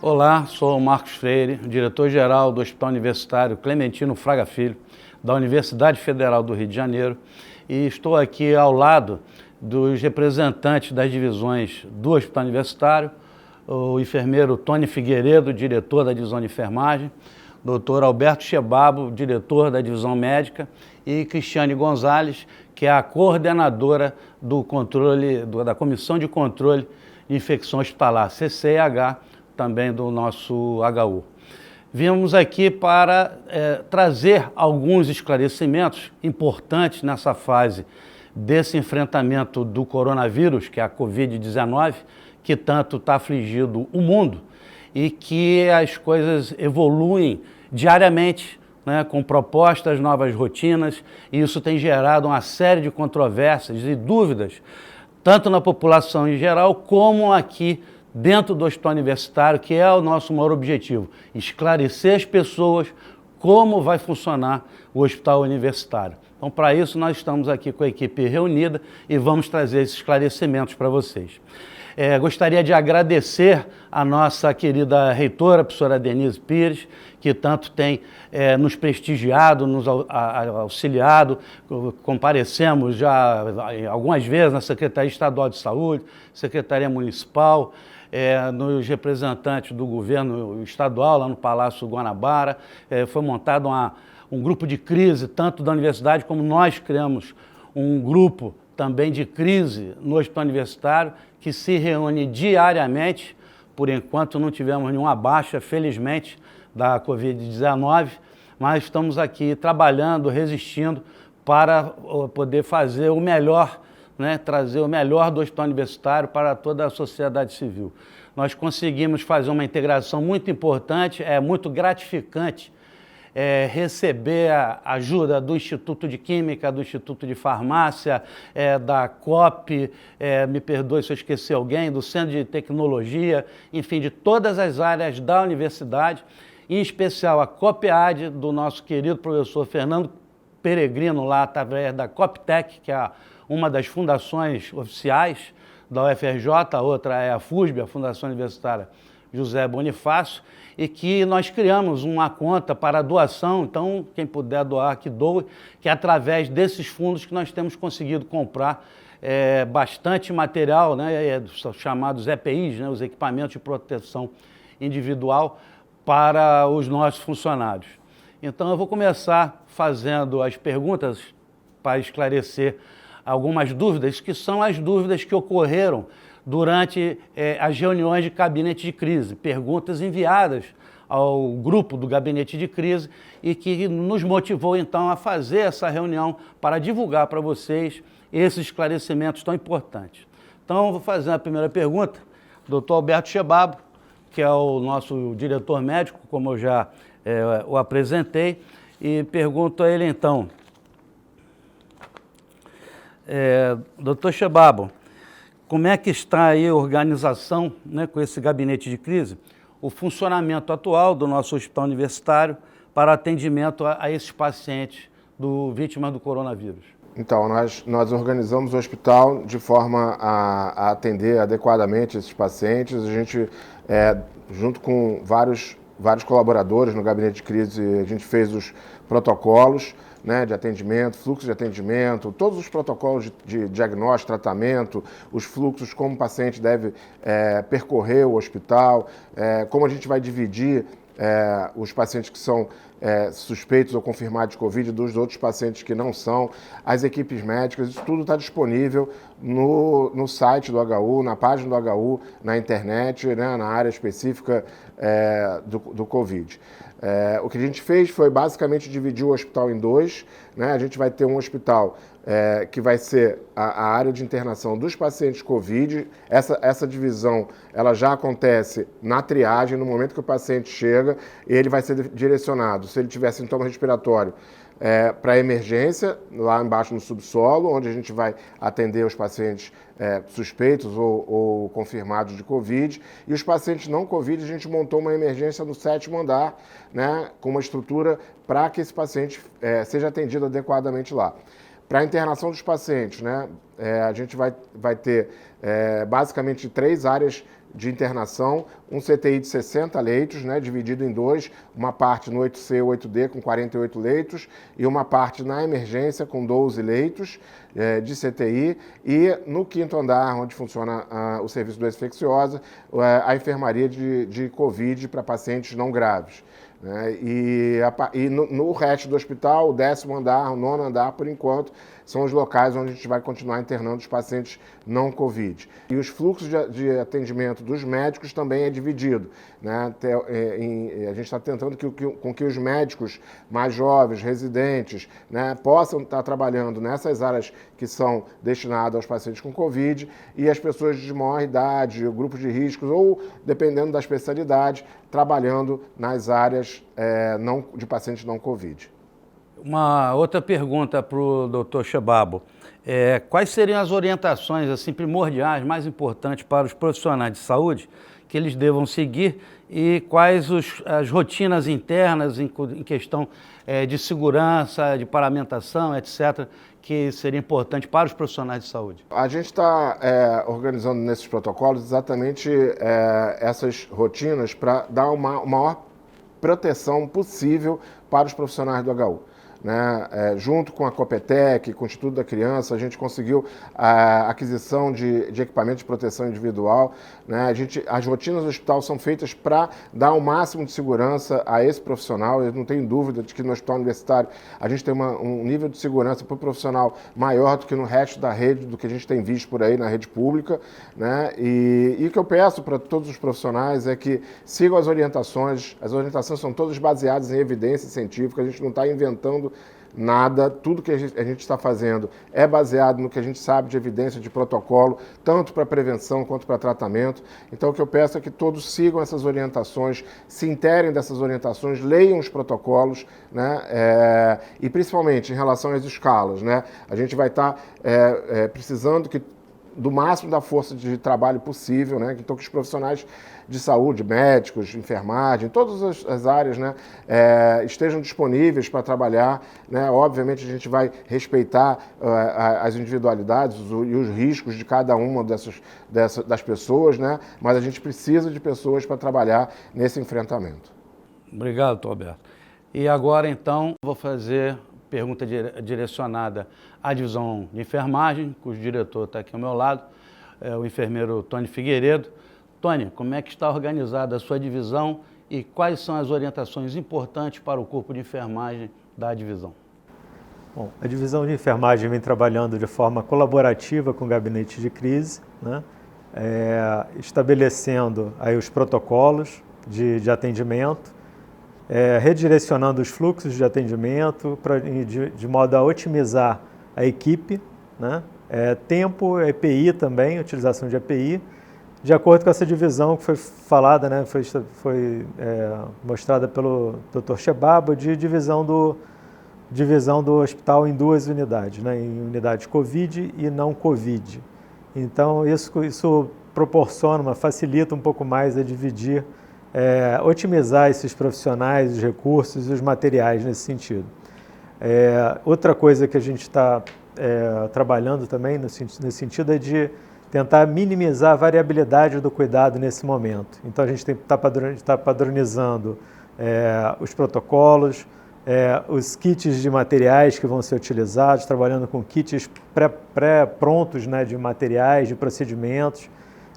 Olá, sou o Marcos Freire, diretor-geral do Hospital Universitário Clementino Fraga Filho, da Universidade Federal do Rio de Janeiro, e estou aqui ao lado dos representantes das divisões do Hospital Universitário, o enfermeiro Tony Figueiredo, diretor da divisão de enfermagem, Dr. Alberto Chebabo, diretor da divisão médica, e Cristiane Gonzalez, que é a coordenadora do controle, da Comissão de Controle de Infecção Hospitalar, CCIH, também do nosso HU. Viemos aqui para trazer alguns esclarecimentos importantes nessa fase desse enfrentamento do coronavírus, que é a Covid-19, que tanto está afligindo o mundo e que as coisas evoluem diariamente, né, com propostas, novas rotinas, e isso tem gerado uma série de controvérsias e dúvidas, tanto na população em geral, como aqui dentro do Hospital Universitário, que é o nosso maior objetivo, esclarecer as pessoas como vai funcionar o Hospital Universitário. Então, para isso, nós estamos aqui com a equipe reunida e vamos trazer esses esclarecimentos para vocês. Gostaria de agradecer a nossa querida reitora, a professora Denise Pires, que tanto tem nos prestigiado, nos auxiliado. Comparecemos já algumas vezes na Secretaria Estadual de Saúde, Secretaria Municipal, nos representantes do governo estadual, lá no Palácio Guanabara. Foi montado um grupo de crise, tanto da universidade como nós criamos um grupo também de crise no Hospital Universitário, que se reúne diariamente. Por enquanto não tivemos nenhuma baixa, felizmente, da Covid-19, mas estamos aqui trabalhando, resistindo para poder fazer o melhor, né, trazer o melhor do Hospital Universitário para toda a sociedade civil. Nós conseguimos fazer uma integração muito importante, é muito gratificante receber a ajuda do Instituto de Química, do Instituto de Farmácia, da COP, me perdoe se eu esqueci alguém, do Centro de Tecnologia, enfim, de todas as áreas da universidade, em especial a COPEAD, do nosso querido professor Fernando Peregrino, lá através da COPTEC, que é uma das fundações oficiais da UFRJ, a outra é a FUSB, a Fundação Universitária José Bonifácio, e que nós criamos uma conta para doação. Então, quem puder doar, que doe, que é através desses fundos que nós temos conseguido comprar bastante material, né, chamados EPIs, né, os equipamentos de proteção individual, para os nossos funcionários. Então, eu vou começar fazendo as perguntas para esclarecer algumas dúvidas, que são as dúvidas que ocorreram durante as reuniões de gabinete de crise, perguntas enviadas ao grupo do gabinete de crise e que nos motivou então a fazer essa reunião para divulgar para vocês esses esclarecimentos tão importantes. Então, vou fazer a primeira pergunta, Dr. Alberto Chebabo, que é o nosso diretor médico, como eu já o apresentei, e pergunto a ele então, Dr. Chebabo, como é que está aí a organização, né, com esse gabinete de crise, o funcionamento atual do nosso hospital universitário para atendimento a esses pacientes vítimas do coronavírus? Então, nós organizamos o hospital de forma a atender adequadamente esses pacientes. A gente, junto com vários colaboradores no gabinete de crise, a gente fez os protocolos, né, de atendimento, fluxo de atendimento, todos os protocolos de diagnóstico, tratamento, os fluxos, como o paciente deve percorrer o hospital, como a gente vai dividir os pacientes que são suspeitos ou confirmados de Covid dos outros pacientes que não são, as equipes médicas, isso tudo está disponível no site do HU, na página do HU, na internet, né, na área específica do Covid. O que a gente fez foi basicamente dividir o hospital em dois, né? A gente vai ter um hospital que vai ser a área de internação dos pacientes Covid. Essa divisão ela já acontece na triagem, no momento que o paciente chega, ele vai ser direcionado, se ele tiver sintoma respiratório, para emergência, lá embaixo no subsolo, onde a gente vai atender os pacientes suspeitos ou confirmados de Covid. E os pacientes não Covid, a gente montou uma emergência no 7º andar, né, com uma estrutura para que esse paciente seja atendido adequadamente lá. Para a internação dos pacientes, né, a gente vai ter basicamente 3 áreas de internação, um CTI de 60 leitos, né, dividido em 2, uma parte no 8C e 8D com 48 leitos e uma parte na emergência com 12 leitos de CTI, e no 5º andar, onde funciona o serviço de doença infecciosa, a enfermaria de Covid para pacientes não graves. Né? E no resto do hospital, o 10º andar, o 9º andar, por enquanto, são os locais onde a gente vai continuar internando os pacientes não Covid. E os fluxos de atendimento dos médicos também é dividido. Né? A gente está tentando com que os médicos mais jovens, residentes, né, possam estar trabalhando nessas áreas que são destinadas aos pacientes com Covid, e as pessoas de maior idade, grupos de riscos, ou, dependendo da especialidade, trabalhando nas áreas de pacientes não Covid. Uma outra pergunta para o Dr. Chebabo. Quais seriam as orientações assim, primordiais, mais importantes para os profissionais de saúde que eles devam seguir, e quais as rotinas internas em questão de segurança, de paramentação, etc., que seria importante para os profissionais de saúde? A gente está organizando nesses protocolos exatamente essas rotinas para dar uma maior proteção possível para os profissionais do HU. Né? Junto com a Copetec, com o Instituto da Criança, a gente conseguiu a aquisição de equipamentos de proteção individual. Né? As rotinas do hospital são feitas para dar o máximo de segurança a esse profissional. Eu não tenho dúvida de que no hospital universitário a gente tem um nível de segurança para o profissional maior do que no resto da rede, do que a gente tem visto por aí na rede pública. Né? E o que eu peço para todos os profissionais é que sigam as orientações. As orientações são todas baseadas em evidência científica, a gente não está inventando nada, tudo que a gente está fazendo é baseado no que a gente sabe de evidência, de protocolo, tanto para prevenção quanto para tratamento. Então o que eu peço é que todos sigam essas orientações, se interem dessas orientações, leiam os protocolos, né? E principalmente em relação às escalas. Né? A gente vai estar precisando do máximo da força de trabalho possível, né? Então que os profissionais de saúde, médicos, enfermagem, todas as áreas, né, estejam disponíveis para trabalhar. Né? Obviamente a gente vai respeitar as individualidades e os riscos de cada uma das pessoas, né? Mas a gente precisa de pessoas para trabalhar nesse enfrentamento. Obrigado, Dr. Alberto. E agora, então, vou fazer pergunta direcionada à divisão de enfermagem, cujo diretor está aqui ao meu lado, o enfermeiro Tony Figueiredo. Tony, como é que está organizada a sua divisão e quais são as orientações importantes para o corpo de enfermagem da divisão? Bom, a divisão de enfermagem vem trabalhando de forma colaborativa com o gabinete de crise, né? Estabelecendo aí os protocolos de atendimento, redirecionando os fluxos de atendimento de modo a otimizar a equipe, né? Tempo, EPI também, utilização de EPI, de acordo com essa divisão que foi falada, né? Foi mostrada pelo Dr. Chebabo, de divisão do hospital em 2 unidades, né? Em unidade COVID e não COVID. Então isso proporciona, facilita um pouco mais a dividir, otimizar esses profissionais, os recursos e os materiais nesse sentido. Outra coisa que a gente está trabalhando também nesse sentido é de tentar minimizar a variabilidade do cuidado nesse momento. Então a gente está padronizando os protocolos, os kits de materiais que vão ser utilizados, trabalhando com kits pré-prontos, né, de materiais, de procedimentos,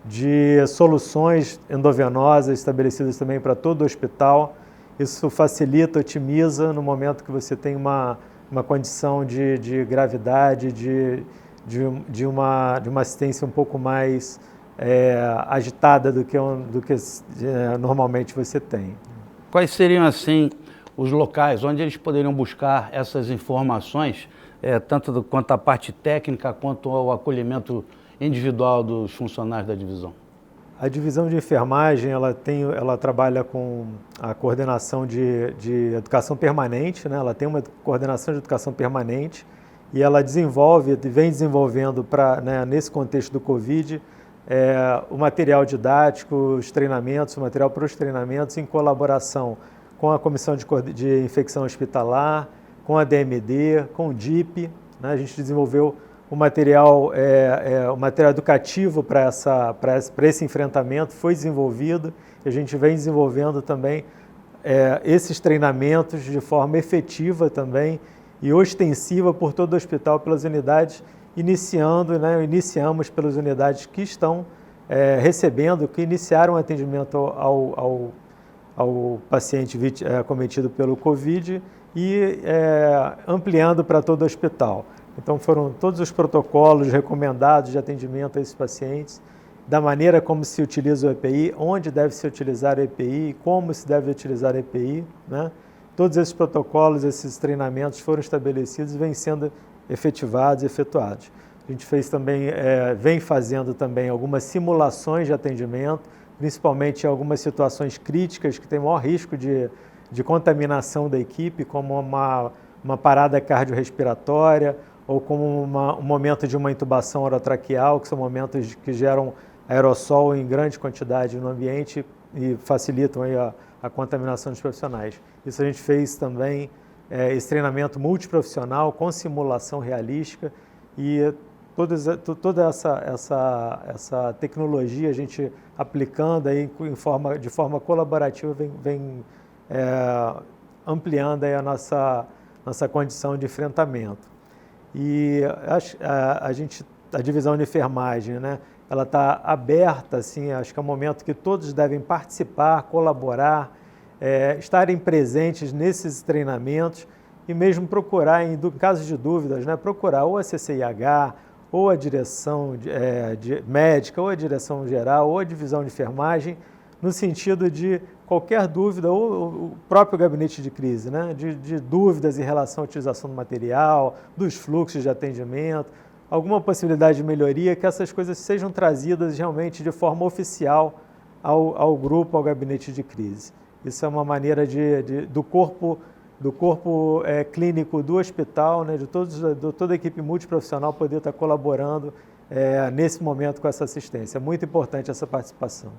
de soluções endovenosas estabelecidas também para todo o hospital. Isso facilita, otimiza no momento que você tem uma condição de gravidade, de uma assistência um pouco mais agitada do que normalmente você tem. Quais seriam, assim, os locais onde eles poderiam buscar essas informações, tanto quanto a parte técnica, quanto ao acolhimento individual dos funcionários da divisão? A divisão de enfermagem, ela trabalha com a coordenação de educação permanente, né? Ela tem uma coordenação de educação permanente e ela vem desenvolvendo nesse contexto do Covid, o material didático, os treinamentos, o material para os treinamentos em colaboração com a Comissão de Infecção Hospitalar, com a DMD, com o DIP, né? A gente desenvolveu o material educativo para esse enfrentamento, foi desenvolvido, e a gente vem desenvolvendo também esses treinamentos de forma efetiva também e ostensiva por todo o hospital, pelas unidades, iniciamos pelas unidades que estão recebendo, que iniciaram o atendimento ao paciente acometido pelo Covid e ampliando para todo o hospital. Então foram todos os protocolos recomendados de atendimento a esses pacientes, da maneira como se utiliza o EPI, onde deve se utilizar o EPI, como se deve utilizar o EPI, né? Todos esses protocolos, esses treinamentos foram estabelecidos e vêm sendo efetivados e efetuados. A gente fez também, vem fazendo também algumas simulações de atendimento, principalmente em algumas situações críticas que tem maior risco de contaminação da equipe, como uma parada cardiorrespiratória ou como um momento de uma intubação orotraqueal, que são momentos que geram aerossol em grande quantidade no ambiente e facilitam aí a contaminação dos profissionais. Isso a gente fez também, esse treinamento multiprofissional com simulação realística e toda essa tecnologia a gente aplicando aí de forma colaborativa vem ampliando aí a nossa condição de enfrentamento. E a divisão de enfermagem, né, ela está aberta, assim, acho que é um momento que todos devem participar, colaborar, estarem presentes nesses treinamentos e mesmo procurar, em caso de dúvidas, né, procurar ou a CCIH, ou a direção médica, ou a direção geral, ou a divisão de enfermagem, no sentido de qualquer dúvida, ou o próprio gabinete de crise, né, de dúvidas em relação à utilização do material, dos fluxos de atendimento, alguma possibilidade de melhoria, que essas coisas sejam trazidas realmente de forma oficial ao grupo, ao gabinete de crise. Isso é uma maneira do corpo clínico do hospital, né, de toda a equipe multiprofissional poder estar colaborando nesse momento com essa assistência. É muito importante essa participação.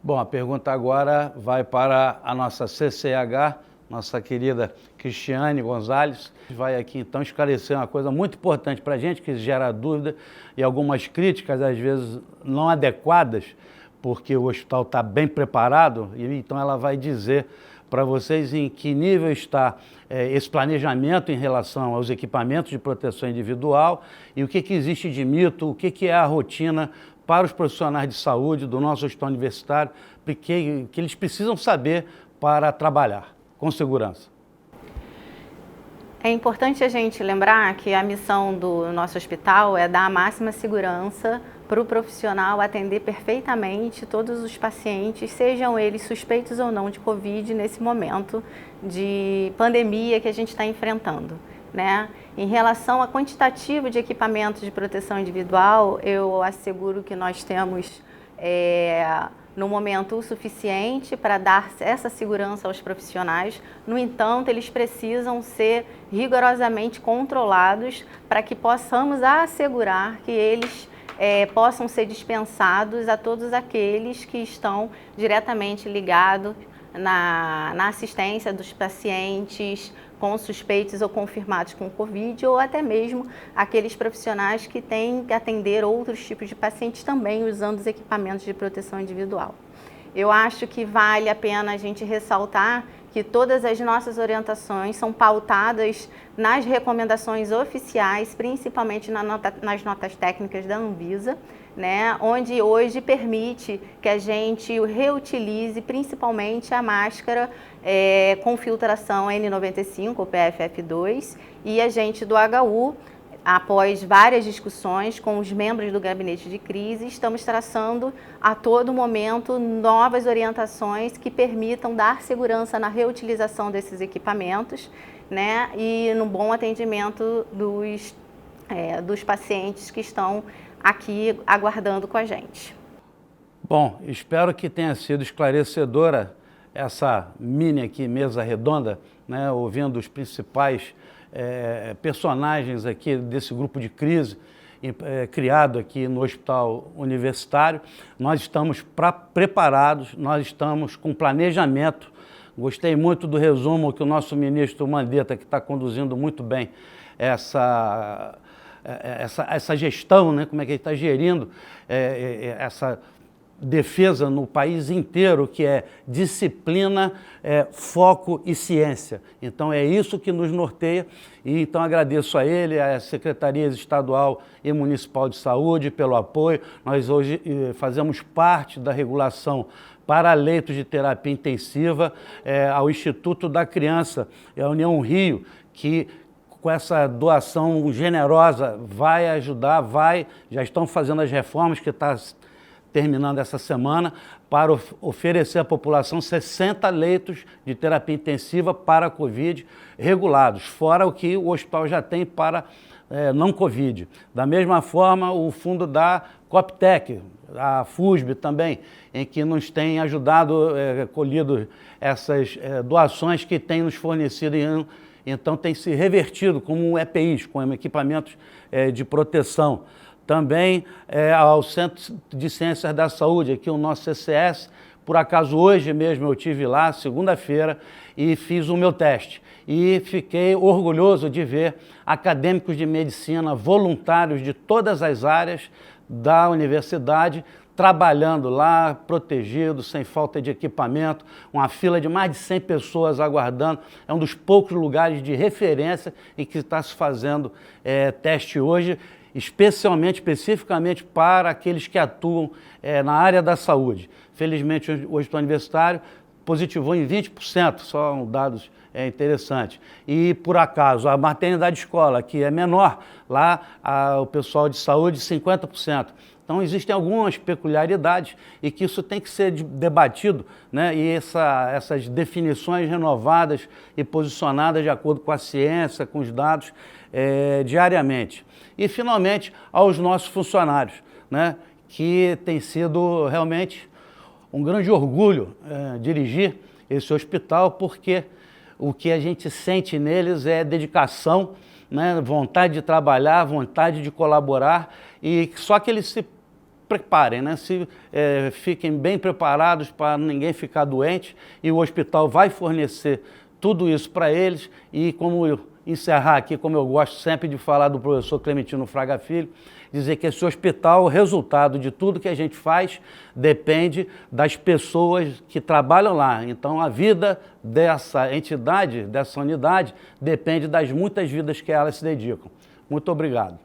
Bom, a pergunta agora vai para a nossa CCH, nossa querida Cristiane Gonzalez. Vai aqui então esclarecer uma coisa muito importante para a gente, que gera dúvida e algumas críticas, às vezes não adequadas, porque o hospital está bem preparado, e então ela vai dizer para vocês em que nível está esse planejamento em relação aos equipamentos de proteção individual e o que existe de mito, o que é a rotina para os profissionais de saúde do nosso hospital universitário, que eles precisam saber para trabalhar com segurança. É importante a gente lembrar que a missão do nosso hospital é dar a máxima segurança para o profissional atender perfeitamente todos os pacientes, sejam eles suspeitos ou não de Covid, nesse momento de pandemia que a gente está enfrentando, né? Em relação ao quantitativo de equipamentos de proteção individual, eu asseguro que nós temos, no momento, o suficiente para dar essa segurança aos profissionais. No entanto, eles precisam ser rigorosamente controlados para que possamos assegurar que eles possam ser dispensados a todos aqueles que estão diretamente ligados na assistência dos pacientes com suspeitos ou confirmados com Covid, ou até mesmo aqueles profissionais que têm que atender outros tipos de pacientes também usando os equipamentos de proteção individual. Eu acho que vale a pena a gente ressaltar que todas as nossas orientações são pautadas nas recomendações oficiais, principalmente nas notas técnicas da Anvisa, né, onde hoje permite que a gente reutilize principalmente a máscara com filtração N95 ou PFF2, e a gente do HU, após várias discussões com os membros do gabinete de crise, estamos traçando a todo momento novas orientações que permitam dar segurança na reutilização desses equipamentos, né, e no bom atendimento dos pacientes que estão aqui aguardando com a gente. Bom, espero que tenha sido esclarecedora essa mini aqui, mesa redonda, né, ouvindo os principais personagens aqui desse grupo de crise criado aqui no Hospital Universitário. Nós estamos preparados, nós estamos com planejamento. Gostei muito do resumo que o nosso ministro Mandetta, que está conduzindo muito bem essa gestão, né? Como é que ele está gerindo essa defesa no país inteiro, que é disciplina, foco e ciência. Então é isso que nos norteia, e então agradeço a ele, às secretarias estadual e municipal de saúde pelo apoio. Nós hoje fazemos parte da regulação para leitos de terapia intensiva, ao Instituto da Criança, a União Rio, que com essa doação generosa vai ajudar, já estão fazendo as reformas que está terminando essa semana, para oferecer à população 60 leitos de terapia intensiva para a Covid regulados, fora o que o hospital já tem para não Covid. Da mesma forma, o fundo da Coptec, a FUSB também, em que nos tem ajudado, colhido essas doações que tem nos fornecido, então tem se revertido como EPIs, como equipamentos de proteção. Também ao Centro de Ciências da Saúde, aqui o nosso CCS. Por acaso hoje mesmo eu estive lá, segunda-feira, e fiz o meu teste. E fiquei orgulhoso de ver acadêmicos de medicina, voluntários de todas as áreas da universidade, trabalhando lá, protegidos, sem falta de equipamento, uma fila de mais de 100 pessoas aguardando. É um dos poucos lugares de referência em que está se fazendo teste hoje, especificamente para aqueles que atuam na área da saúde. Felizmente, o Hospital Universitário positivou em 20%, só dados interessantes. E, por acaso, a maternidade escola, que é menor, lá o pessoal de saúde, 50%. Então, existem algumas peculiaridades e que isso tem que ser debatido, né? E essas definições renovadas e posicionadas de acordo com a ciência, com os dados, diariamente. E, finalmente, aos nossos funcionários, né? Que tem sido realmente um grande orgulho dirigir esse hospital, porque o que a gente sente neles é dedicação, né? Vontade de trabalhar, vontade de colaborar, e só que eles se preparem, né? Fiquem bem preparados para ninguém ficar doente, e o hospital vai fornecer tudo isso para eles. E como encerrar aqui, como eu gosto sempre de falar do professor Clementino Fraga Filho, dizer que esse hospital, o resultado de tudo que a gente faz, depende das pessoas que trabalham lá. Então a vida dessa entidade, dessa unidade, depende das muitas vidas que elas se dedicam. Muito obrigado.